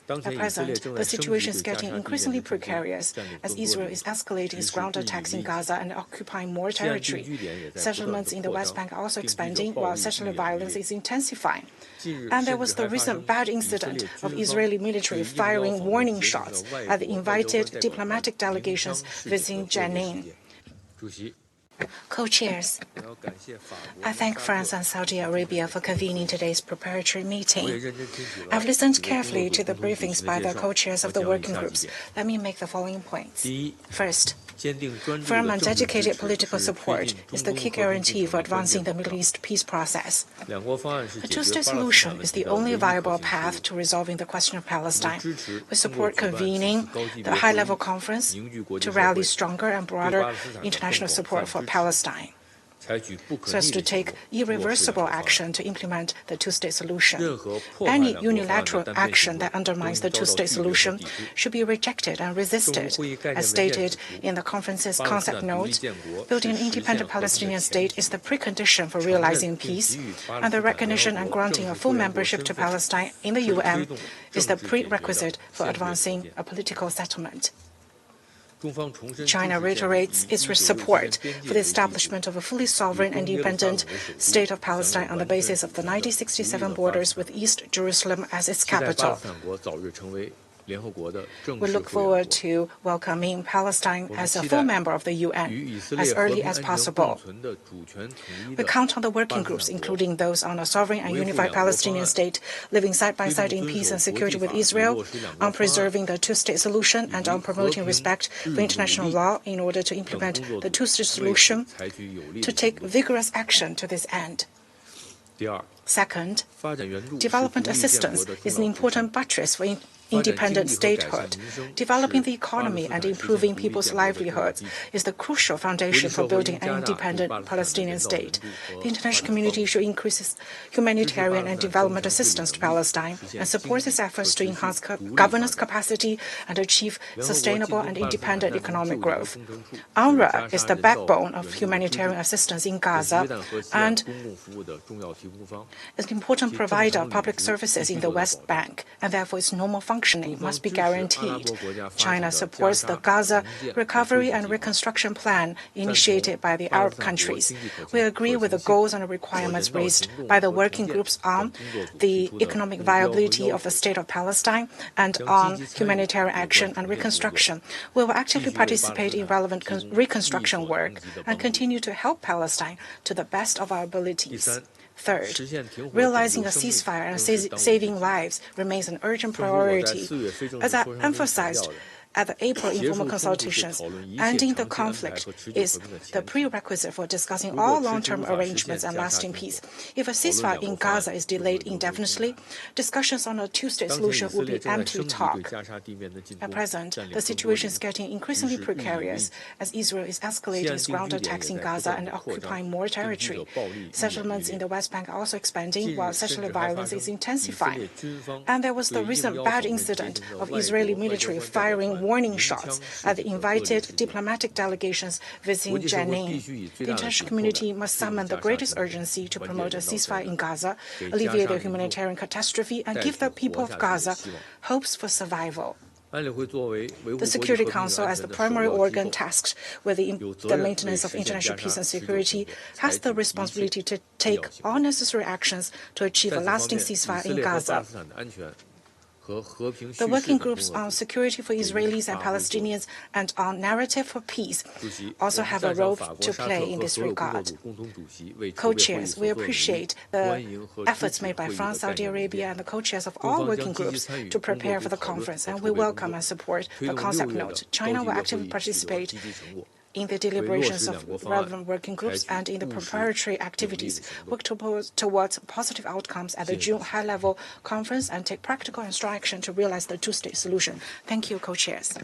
At present, the situation is getting increasingly precarious as Israel is escalating its ground attacks in Gaza and occupying more territory. Settlements in the West Bank are also expanding, while settler violence is intensifying. And there was the recent bad incident of Israeli military firing warning shots at the invited diplomatic delegations visiting Jenin. Co-chairs, I thank France and Saudi Arabia for convening today's preparatory meeting. I've listened carefully to the briefings by the co-chairs of the working groups. Let me make the following points. First, firm and dedicated political support is the key guarantee for advancing the Middle East peace process. A two-state solution is the only viable path to resolving the question of Palestine. We support convening the high-level conference to rally stronger and broader international support for Palestine, so as to take irreversible action to implement the two-state solution. Any unilateral action that undermines the two-state solution should be rejected and resisted. As stated in the conference's concept note, building an independent Palestinian state is the precondition for realizing peace, and the recognition and granting of full membership to Palestine in the UN is the prerequisite for advancing a political settlement. China reiterates its support for the establishment of a fully sovereign and independent state of Palestine on the basis of the 1967 borders with East Jerusalem as its capital. We look forward to welcoming Palestine as a full member of the UN as early as possible. We count on the working groups, including those on a sovereign and unified Palestinian state living side by side in peace and security with Israel, on preserving the two-state solution, and on promoting respect for international law in order to implement the two-state solution, to take vigorous action to this end. Second, development assistance is an important buttress for independent statehood. Developing the economy and improving people's livelihoods is the crucial foundation for building an independent Palestinian state. The international community should increase its humanitarian and development assistance to Palestine and support its efforts to enhance governance capacity and achieve sustainable and independent economic growth. UNRWA is the backbone of humanitarian assistance in Gaza and is an important provider of public services in the West Bank, and therefore its normal functioning must be guaranteed. China supports the Gaza Recovery and Reconstruction Plan initiated by the Arab countries. We agree with the goals and requirements raised by the working groups on the economic viability of the State of Palestine and on humanitarian action and reconstruction. We will actively participate in relevant reconstruction work and continue to help Palestine to the best of our abilities. Third, realizing a ceasefire and saving lives remains an urgent priority. As I emphasized at the April informal consultations, ending the conflict is the prerequisite for discussing all long-term arrangements and lasting peace. If a ceasefire in Gaza is delayed indefinitely, discussions on a two-state solution will be empty talk. At present, the situation is getting increasingly precarious as Israel is escalating its ground attacks in Gaza and occupying more territory. Settlements in the West Bank are also expanding, while settler violence is intensifying. And there was the recent bad incident of Israeli military firing warning shots at the invited diplomatic delegations visiting Jenin. The international community must summon the greatest urgency to promote a ceasefire in Gaza, alleviate the humanitarian catastrophe, and give the people of Gaza hopes for survival. The Security Council, as the primary organ tasked with the maintenance of international peace and security, has the responsibility to take all necessary actions to achieve a lasting ceasefire in Gaza. The working groups on security for Israelis and Palestinians and on narrative for peace also have a role to play in this regard. Co-chairs, we appreciate the efforts made by France, Saudi Arabia, and the co-chairs of all working groups to prepare for the conference, and we welcome and support the concept note. China will actively participate in the deliberations of relevant working groups and in the preparatory activities, work towards positive outcomes at the June high-level conference and take practical and strong action to realize the two-state solution. Thank you, co-chairs.